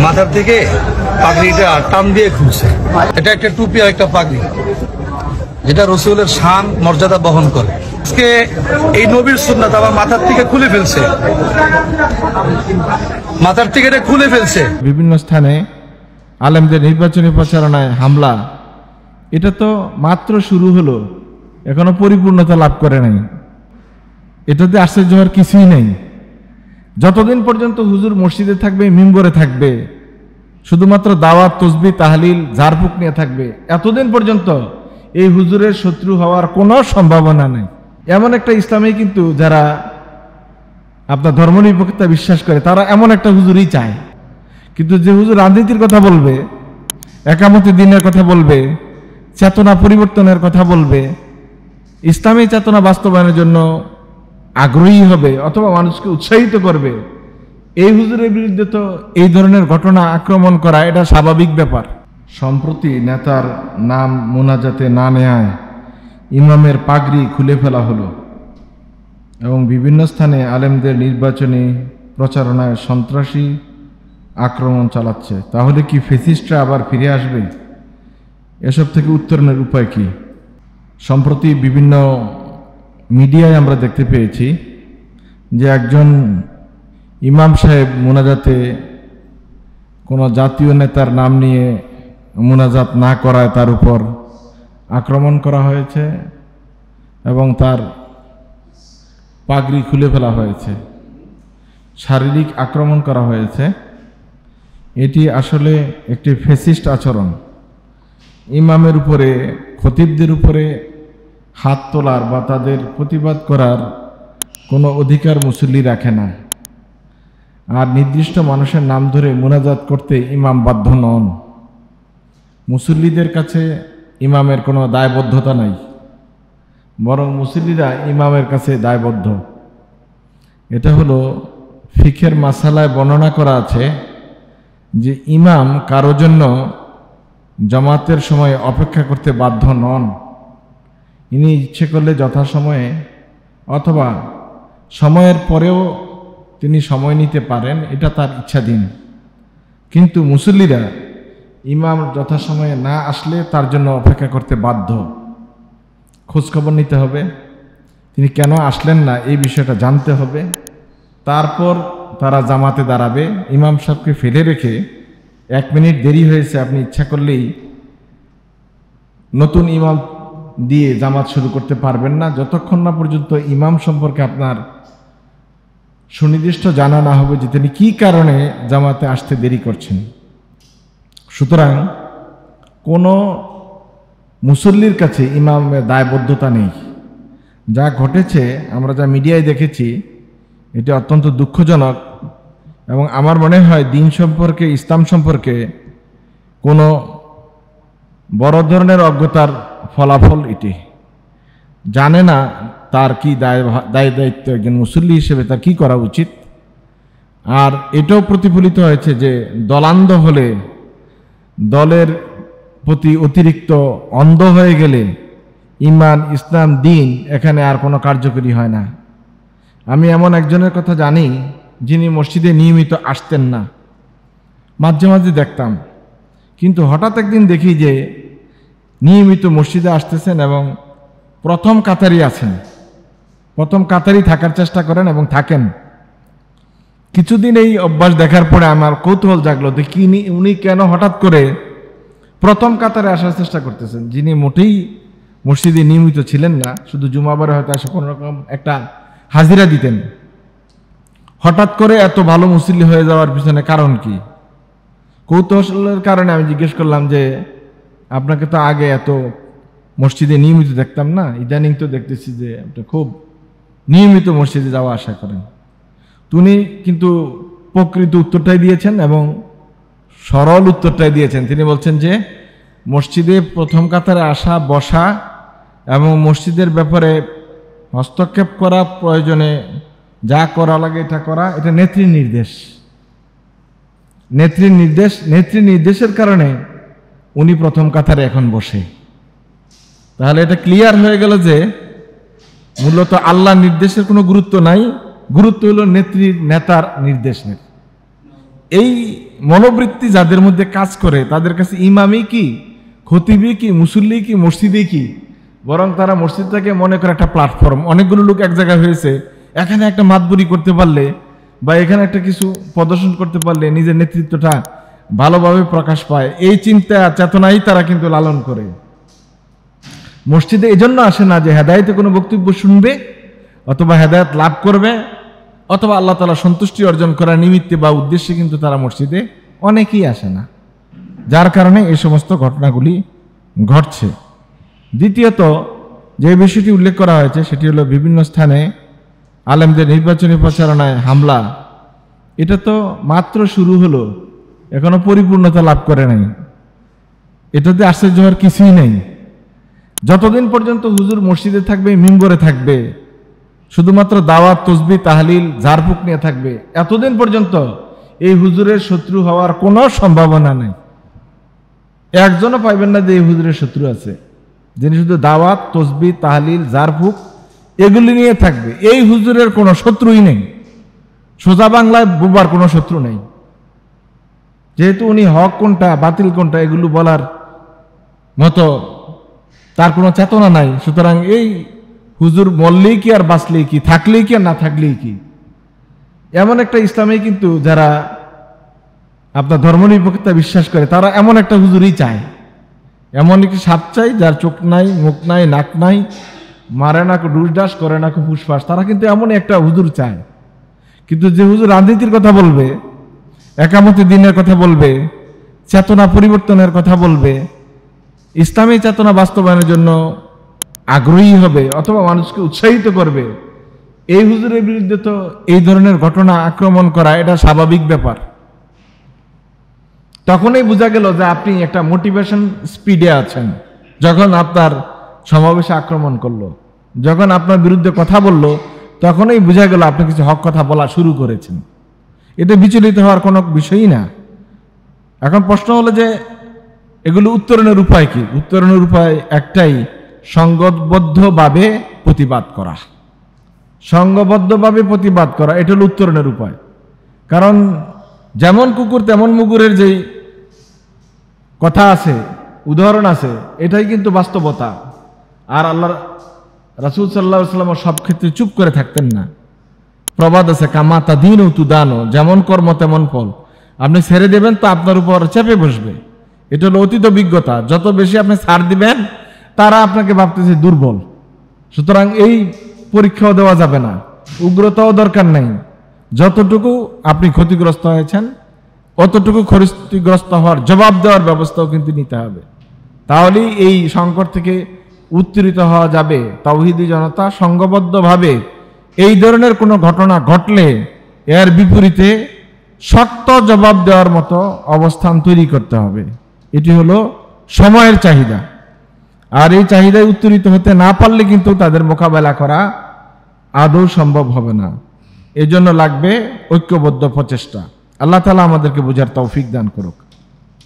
মাথার থেকে পাগড়িটা টান দিয়ে খুলছে। এটা একটা টুপি আর একটা পাগড়ি, যেটা রসুলের শান মর্যাদা বহন করে। আজকে এই নবীর সুন্নাত আমার মাথার থেকে খুলে ফেলছে, মাথার থেকে এটা খুলে ফেলছে। বিভিন্ন স্থানে আলেমদের নির্বাচনী প্রচারণায় হামলা, এটা তো মাত্র শুরু হলো, এখনো পরিপূর্ণতা লাভ করে নাই। এটাতে আশ্চর্য হওয়ার কিছুই নেই। যতদিন পর্যন্ত হুজুর মসজিদে থাকবে, মিম্বরে থাকবে, শুধুমাত্র দাওয়াত, তসবিহ, তাহলিল, ঝাড়ফুঁক নিয়ে থাকবে, এতদিন পর্যন্ত এই হুজুরের শত্রু হওয়ার কোনো সম্ভাবনা নেই। এমন একটা ইসলামে কিন্তু যারা আপনার ধর্মনিরপেক্ষতা বিশ্বাস করে, তারা এমন একটা হুজুরই চায়। কিন্তু যে হুজুর রাজনীতির কথা বলবে, একামতে দিনের কথা বলবে, চেতনা পরিবর্তনের কথা বলবে, ইসলামী চেতনা বাস্তবায়নের জন্য আগ্রহী হবে অথবা মানুষকে উৎসাহিত করবে, এই হুজুরের বিরুদ্ধে তো এই ধরনের ঘটনা আক্রমণ করা এটা স্বাভাবিক ব্যাপার। সম্প্রতি নেতার নাম মোনাজাতে না নেয়ায় ইমামের পাগড়ি খুলে ফেলা হলো এবং বিভিন্ন স্থানে আলেমদের নির্বাচনী প্রচারণায় সন্ত্রাসী আক্রমণ চালাচ্ছে। তাহলে কি ফেসিস্টরা আবার ফিরে আসবে? এসব থেকে উত্তরণের উপায় কি? সম্প্রতি বিভিন্ন মিডিয়ায় আমরা দেখতে পেয়েছি যে একজন ইমাম সাহেব মোনাজাতে কোনো জাতীয় নেতার নাম নিয়ে মোনাজাত না করায় তার উপর আক্রমণ করা হয়েছে এবং তার পাগড়ি খুলে ফেলা হয়েছে, শারীরিক আক্রমণ করা হয়েছে। এটি আসলে একটি ফ্যাসিস্ট আচরণ। ইমামের উপরে, খতিবদের উপরে হাত তোলার বা তাদের প্রতিবাদ করার কোনো অধিকার মুসল্লি রাখে না। আর নির্দিষ্ট মানুষের নাম ধরে মোনাজাত করতে ইমাম বাধ্য নন। মুসল্লিদের কাছে ইমামের কোনো দায়বদ্ধতা নাই, বরং মুসল্লিরা ইমামের কাছে দায়বদ্ধ। এটা হলো ফিকের মাসালায় বর্ণনা করা আছে যে ইমাম কারো জন্য জামাতের সময় অপেক্ষা করতে বাধ্য নন। ইনি ইচ্ছে করলে যথাসময়ে অথবা সময়ের পরেও তিনি সময় নিতে পারেন, এটা তার ইচ্ছাধীন। কিন্তু মুসল্লিরা ইমাম যথাসময়ে না আসলে তার জন্য অপেক্ষা করতে বাধ্য। খোঁজখবর নিতে হবে, তিনি কেন আসলেন না এই বিষয়টা জানতে হবে, তারপর তারা জামাতে দাঁড়াবে। ইমাম সাহেবকে ফেলে রেখে 1 মিনিট দেরি হয়েছে, আপনি ইচ্ছা করলেই নতুন ইমাম দিয়ে জামাত শুরু করতে পারবেন না, যতক্ষণ না পর্যন্ত ইমাম সম্পর্কে আপনার সুনির্দিষ্ট জানা না হবে যে তিনি কী কারণে জামাতে আসতে দেরি করছেন। সুতরাং কোনো মুসল্লির কাছে ইমামের দায়বদ্ধতা নেই। যা ঘটেছে, আমরা যা মিডিয়ায় দেখেছি, এটি অত্যন্ত দুঃখজনক এবং আমার মনে হয় দিন সম্পর্কে, ইসলাম সম্পর্কে কোনো বড় ধরনের অজ্ঞতার ফলাফল এটি। জানে না তার কি দায়িত্ব, একজন মুসল্লি হিসেবে তার কি করা উচিত। আর এটাও প্রতিফলিত হয়েছে যে দলান্ধ হলে, দলের প্রতি অতিরিক্ত অন্ধ হয়ে গেলে ইমান, ইসলাম, দিন এখানে আর কোনো কার্যকরী হয় না। আমি এমন একজনের কথা জানি যিনি মসজিদে নিয়মিত আসতেন না, মাঝে মাঝে দেখতাম, কিন্তু হঠাৎ একদিন দেখি যে নিয়মিত মসজিদে আসতেছেন এবং প্রথম কাতারই আছেন, প্রথম কাতারই থাকার চেষ্টা করেন এবং থাকেন। কিছুদিন এই অভ্যাস দেখার পরে আমার কৌতূহল জাগলো যে উনি কেন হঠাৎ করে প্রথম কাতারে আসার চেষ্টা করতেছেন, যিনি মোটেই মসজিদে নিয়মিত ছিলেন না, শুধু জুমাবারে হয়তো এসে কোনো রকম একটা হাজিরা দিতেন। হঠাৎ করে এত ভালো মুসল্লি হয়ে যাওয়ার পিছনে কারণ কি? কৌতূহলের কারণে আমি জিজ্ঞেস করলাম যে আপনাকে তো আগে এত মসজিদে নিয়মিত দেখতাম না, ইদানিং তো দেখতেছি যে আপনি খুব নিয়মিত মসজিদে যাওয়া আসা করেন। তিনি কিন্তু প্রকৃত উত্তরটাই দিয়েছেন এবং সরল উত্তরটাই দিয়েছেন। তিনি বলছেন যে মসজিদে প্রথম কাতারে আসা, বসা এবং মসজিদের ব্যাপারে হস্তক্ষেপ করা, প্রয়োজনে যা করা লাগে এটা করা, এটা নেত্রীর নির্দেশ। নেত্রীর নির্দেশের কারণে উনি প্রথম কাতারে এখন বসে। তাহলে এটা ক্লিয়ার হয়ে গেল যে মূলত আল্লাহর নির্দেশের কোনো গুরুত্ব নাই, গুরুত্ব হলো নেতার নির্দেশের। এই মনোবৃত্তি যাদের মধ্যে কাজ করে তাদের কাছে ইমামই কি, খতিবই কি, মুসল্লি কি, মসজিদই কি, বরং তারা মসজিদটাকে মনে করে একটা প্ল্যাটফর্ম। অনেকগুলো লোক এক জায়গায় হয়েছে, এখানে একটা মাতবুরি করতে পারলে বা এখানে একটা কিছু প্রদর্শন করতে পারলে নিজের নেতৃত্বটা ভালোভাবে প্রকাশ পায়, এই চিন্তা চেতনাই তারা কিন্তু লালন করে। মসজিদে এজন্য আসে না যে হেদায়েতে কোনো বক্তব্য শুনবে অথবা হেদায়েত লাভ করবে অথবা আল্লাহ তাআলা সন্তুষ্টি অর্জন করার নিমিত্তে বা উদ্দেশ্যে কিন্তু তারা মসজিদে অনেকেই আসে না, যার কারণে এই সমস্ত ঘটনাগুলি ঘটছে। দ্বিতীয়ত যে বিষয়টি উল্লেখ করা হয়েছে সেটি হলো বিভিন্ন স্থানে আলেমদের নির্বাচনী প্রচারণায় হামলা। এটা তো মাত্র শুরু হলো, এখনো পরিপূর্ণতা লাভ করে নাই। এটাতে আশ্চর্য হওয়ার কিছুই নেই। যতদিন পর্যন্ত হুজুর মসজিদে থাকবে, মিম্বরে থাকবে, শুধুমাত্র দাওয়াত, তসবিহ, তাহলিল, ঝাড়ফুঁক নিয়ে থাকবে, এতদিন পর্যন্ত এই হুজুরের শত্রু হওয়ার কোনো সম্ভাবনা নেই। একজনও পাইবেন না যে এই হুজুরের শত্রু আছে, যিনি শুধু দাওয়াত, তসবিহ, তাহলিল, ঝাড়ফুঁক এগুলি নিয়ে থাকবে। এই হুজুরের কোনো শত্রুই নেই। সোজা বাংলায় বুবার কোনো শত্রু নেই, যেহেতু উনি হক কোনটা বাতিল কোনটা এগুলো বলার মতো তার কোনো চেতনা নাই। সুতরাং এই হুজুর মরলেই কি আর বাঁচলেই কি, থাকলেই কি আর না থাকলেই কি, এমন একটা ইসলামে কিন্তু যারা আপনার ধর্মনিরপেক্ষতা বিশ্বাস করে তারা এমন একটা হুজুরই চায়। এমন একটি সাপ চাই যার চোখ নাই, মুখ নাই, নাক নাই, মারে না ডুসডাস করে না ফুসফাস, তারা কিন্তু এমনই একটা হুজুর চায়। কিন্তু যে হুজুর রাজনীতির কথা বলবে, একামতে দিনের কথা বলবে, চেতনা পরিবর্তনের কথা বলবে, ইসলামী চেতনা বাস্তবায়নের জন্য আগ্রহী হবে অথবা মানুষকে উৎসাহিত করবে, এই হুজুরের বিরুদ্ধে তো এই ধরনের ঘটনা আক্রমণ করা এটা স্বাভাবিক ব্যাপার। তখনই বোঝা গেল যে আপনি একটা মোটিভেশন স্পিডে আছেন। যখন আপনার সমাবেশে আক্রমণ করলো, যখন আপনার বিরুদ্ধে কথা বলল, তখনই বোঝা গেল আপনি কিছু হক কথা বলা শুরু করেছেন। এটা বিচলিত হওয়ার কোনো বিষয়ই না। এখন প্রশ্ন হলো যে এগুলো উত্তরণের উপায় কি? উত্তরণের উপায় একটাই, সংঘবদ্ধভাবে প্রতিবাদ করা। সংঘবদ্ধভাবে প্রতিবাদ করা, এটা হলো উত্তরণের উপায়। কারণ যেমন কুকুর তেমন মুগুরের যেই কথা আছে, উদাহরণ আছে, এটাই কিন্তু বাস্তবতা। আর আল্লাহ রাসূল সাল্লাল্লাহু আলাইহি ওয়াসাল্লাম সব ক্ষেত্রে চুপ করে থাকতেন না। প্রবাদ আছে, কামা তাদিনু তুদানু, যেমন কর্ম তেমন ফল। আপনি ছেড়ে দেবেন তো আপনার উপর চেপে বসবে। এটা হলো অতীত অভিজ্ঞতা। যত বেশি আপনি ছাড় দিবেন তারা আপনাকে ভাবতেছে দুর্বল। সুতরাং এই পরীক্ষাও দেওয়া যাবে না, উগ্রতাও দরকার নেই। যতটুকু আপনি ক্ষতিগ্রস্ত হয়েছেন অতটুকু ক্ষতিগ্রস্ত হওয়ার জবাব দেওয়ার ব্যবস্থাও কিন্তু নিতে হবে। তাহলেই এই সংকট থেকে উত্তরিত হওয়া যাবে। তাওহীদি জনতা সংঘবদ্ধভাবে এই ধরনের কোনো ঘটনা ঘটলে এর বিপরীতে শক্ত জবাব দেওয়ার মতো অবস্থান তৈরি করতে হবে। এটি হলো সময়ের চাহিদা। আর এই চাহিদায় উত্তরিত হতে না পারলে কিন্তু তাদের মোকাবেলা করা আদৌ সম্ভব হবে না। এজন্য লাগবে ঐক্যবদ্ধ প্রচেষ্টা। আল্লাহ তাআলা আমাদেরকে বোঝার তৌফিক দান করুক।